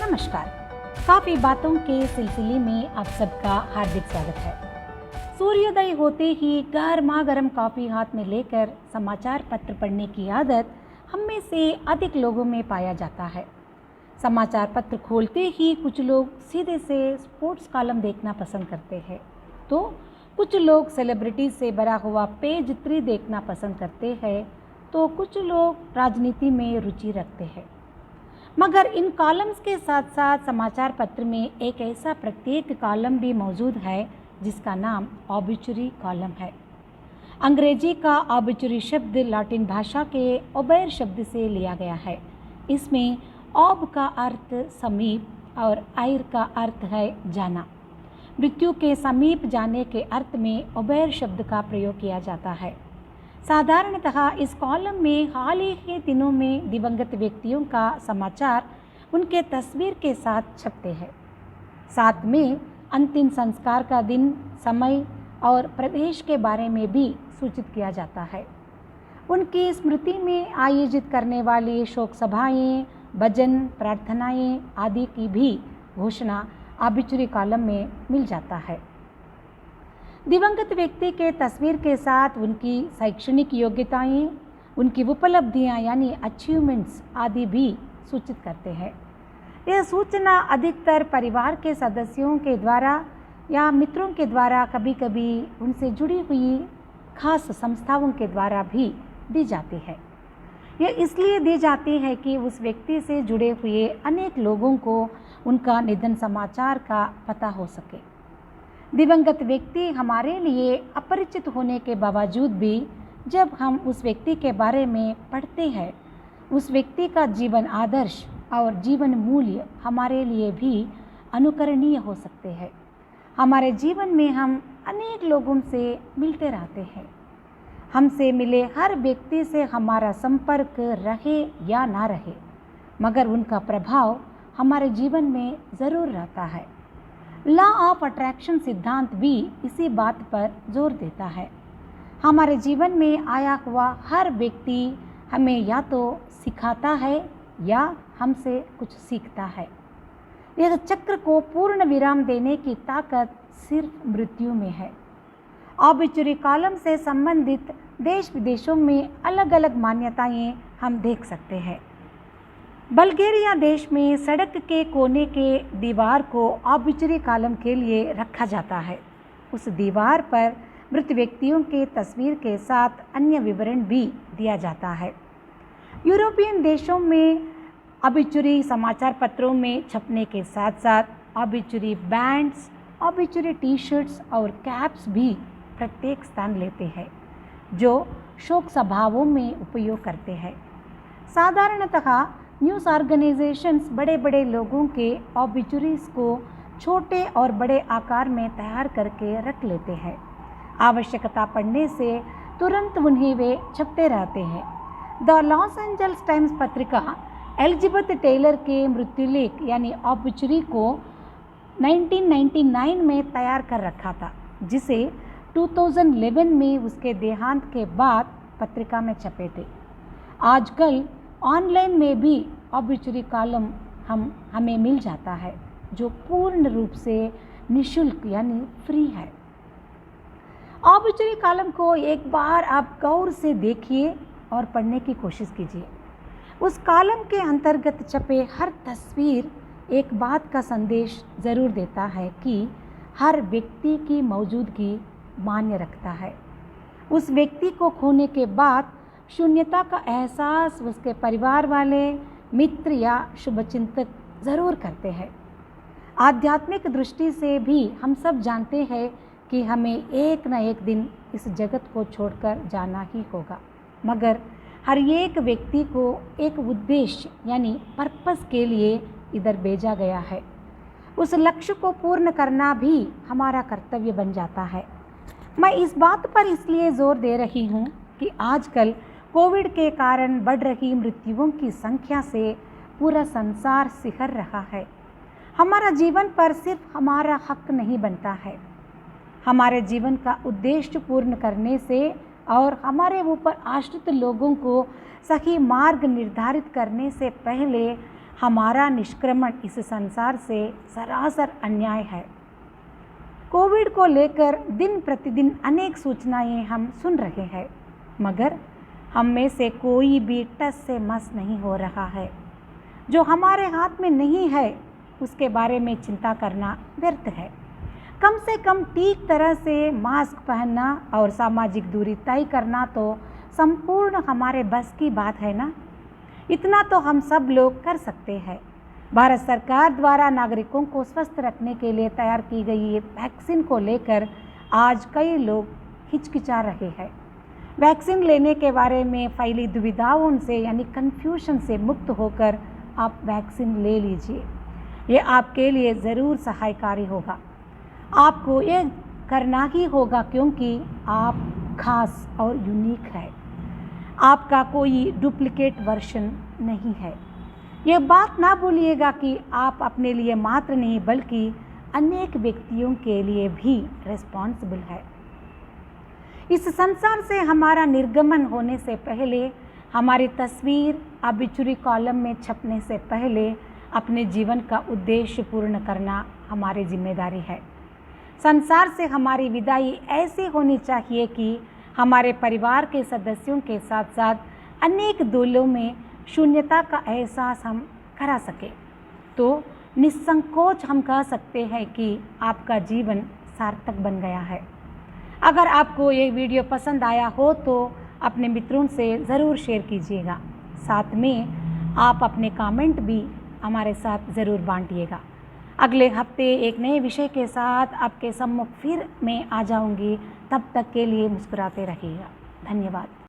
नमस्कार। काफ़ी बातों के सिलसिले में आप सबका हार्दिक स्वागत है। सूर्योदय होते ही गर्मा गर्म कॉफ़ी हाथ में लेकर समाचार पत्र पढ़ने की आदत हम में से अधिक लोगों में पाया जाता है। समाचार पत्र खोलते ही कुछ लोग सीधे से स्पोर्ट्स कॉलम देखना पसंद करते हैं, तो कुछ लोग सेलिब्रिटी से भरा हुआ पेज 3 देखना पसंद करते हैं, तो कुछ लोग राजनीति में रुचि रखते हैं। मगर इन कॉलम्स के साथ साथ समाचार पत्र में एक ऐसा प्रत्येक कॉलम भी मौजूद है जिसका नाम ऑबिचुरी कॉलम है। अंग्रेजी का ऑबिचुरी शब्द लैटिन भाषा के ओबेर शब्द से लिया गया है। इसमें ऑब का अर्थ समीप और आयर का अर्थ है जाना। मृत्यु के समीप जाने के अर्थ में ओबेर शब्द का प्रयोग किया जाता है। साधारणतः इस कॉलम में हाल ही के दिनों में दिवंगत व्यक्तियों का समाचार उनके तस्वीर के साथ छपते हैं। साथ में अंतिम संस्कार का दिन, समय और प्रदेश के बारे में भी सूचित किया जाता है। उनकी स्मृति में आयोजित करने वाली शोक सभाएं, भजन, प्रार्थनाएं आदि की भी घोषणा ऑबिचुरी कॉलम में मिल जाता है। दिवंगत व्यक्ति के तस्वीर के साथ उनकी शैक्षणिक योग्यताएं, उनकी उपलब्धियां यानी अचीवमेंट्स आदि भी सूचित करते हैं। यह सूचना अधिकतर परिवार के सदस्यों के द्वारा या मित्रों के द्वारा, कभी कभी उनसे जुड़ी हुई खास संस्थाओं के द्वारा भी दी जाती है। यह इसलिए दी जाती है कि उस व्यक्ति से जुड़े हुए अनेक लोगों को उनका निधन समाचार का पता हो सके। दिवंगत व्यक्ति हमारे लिए अपरिचित होने के बावजूद भी जब हम उस व्यक्ति के बारे में पढ़ते हैं, उस व्यक्ति का जीवन आदर्श और जीवन मूल्य हमारे लिए भी अनुकरणीय हो सकते हैं। हमारे जीवन में हम अनेक लोगों से मिलते रहते हैं। हमसे मिले हर व्यक्ति से हमारा संपर्क रहे या ना रहे, मगर उनका प्रभाव हमारे जीवन में ज़रूर रहता है। लॉ ऑफ अट्रैक्शन सिद्धांत भी इसी बात पर जोर देता है। हमारे जीवन में आया हुआ हर व्यक्ति हमें या तो सिखाता है या हमसे कुछ सीखता है। यह चक्र को पूर्ण विराम देने की ताकत सिर्फ मृत्यु में है। ऑबिचुरी कॉलम से संबंधित देश विदेशों में अलग अलग मान्यताएं हम देख सकते हैं। बल्गेरिया देश में सड़क के कोने के दीवार को ऑबिचुरी कॉलम के लिए रखा जाता है। उस दीवार पर मृत व्यक्तियों के तस्वीर के साथ अन्य विवरण भी दिया जाता है। यूरोपियन देशों में ऑबिचुरी समाचार पत्रों में छपने के साथ साथ obituary bands, obituary T shirts और कैप्स भी प्रत्येक स्थान लेते हैं, जो शोक सभाओं में उपयोग करते हैं। साधारणतः न्यूज़ ऑर्गेनाइजेशंस बड़े बड़े लोगों के ऑबिचुरीज को छोटे और बड़े आकार में तैयार करके रख लेते हैं। आवश्यकता पड़ने से तुरंत उन्हें वे छपते रहते हैं। द लॉस एंजल्स टाइम्स पत्रिका एलिजाबेथ टेलर के मृत्युलेख यानी ऑबिचुरी को 1999 में तैयार कर रखा था, जिसे 2011 में उसके देहांत के बाद पत्रिका में छपे थे। आजकल ऑनलाइन में भी ऑबिचुरी कॉलम हमें मिल जाता है, जो पूर्ण रूप से निःशुल्क यानी फ्री है। ऑबिचुरी कॉलम को एक बार आप गौर से देखिए और पढ़ने की कोशिश कीजिए। उस कॉलम के अंतर्गत छपे हर तस्वीर एक बात का संदेश ज़रूर देता है कि हर व्यक्ति की मौजूदगी मान्य रखता है। उस व्यक्ति को खोने के बाद शून्यता का एहसास उसके परिवार वाले, मित्र या शुभचिंतक ज़रूर करते हैं। आध्यात्मिक दृष्टि से भी हम सब जानते हैं कि हमें एक न एक दिन इस जगत को छोड़कर जाना ही होगा, मगर हर एक व्यक्ति को एक उद्देश्य यानी पर्पस के लिए इधर भेजा गया है। उस लक्ष्य को पूर्ण करना भी हमारा कर्तव्य बन जाता है। मैं इस बात पर इसलिए जोर दे रही हूँ कि आजकल कोविड के कारण बढ़ रही मृत्युओं की संख्या से पूरा संसार सिहर रहा है। हमारा जीवन पर सिर्फ हमारा हक नहीं बनता है। हमारे जीवन का उद्देश्य पूर्ण करने से और हमारे ऊपर आश्रित लोगों को सही मार्ग निर्धारित करने से पहले हमारा निष्क्रमण इस संसार से सरासर अन्याय है। कोविड को लेकर दिन प्रतिदिन अनेक सूचनाएं हम सुन रहे हैं, मगर हम में से कोई भी टस से मस नहीं हो रहा है। जो हमारे हाथ में नहीं है उसके बारे में चिंता करना व्यर्थ है। कम से कम ठीक तरह से मास्क पहनना और सामाजिक दूरी तय करना तो संपूर्ण हमारे बस की बात है ना। इतना तो हम सब लोग कर सकते हैं। भारत सरकार द्वारा नागरिकों को स्वस्थ रखने के लिए तैयार की गई ये वैक्सीन को लेकर आज कई लोग हिचकिचा रहे हैं। वैक्सीन लेने के बारे में फैली दुविधाओं से यानी कन्फ्यूजन से मुक्त होकर आप वैक्सीन ले लीजिए। ये आपके लिए ज़रूर सहायकारी होगा। आपको ये करना ही होगा क्योंकि आप खास और यूनिक है। आपका कोई डुप्लीकेट वर्जन नहीं है। ये बात ना भूलिएगा कि आप अपने लिए मात्र नहीं बल्कि अनेक व्यक्तियों के लिए भी रिस्पॉन्सिबल है। इस संसार से हमारा निर्गमन होने से पहले, हमारी तस्वीर ऑब्ituary कॉलम में छपने से पहले अपने जीवन का उद्देश्य पूर्ण करना हमारी जिम्मेदारी है। संसार से हमारी विदाई ऐसी होनी चाहिए कि हमारे परिवार के सदस्यों के साथ साथ अनेक दिलों में शून्यता का एहसास हम करा सके। तो निसंकोच हम कह सकते हैं कि आपका जीवन सार्थक बन गया है। अगर आपको ये वीडियो पसंद आया हो तो अपने मित्रों से ज़रूर शेयर कीजिएगा। साथ में आप अपने कमेंट भी हमारे साथ ज़रूर बांटिएगा। अगले हफ्ते एक नए विषय के साथ आपके सम्मुख फिर मैं आ जाऊंगी। तब तक के लिए मुस्कुराते रहिएगा। धन्यवाद।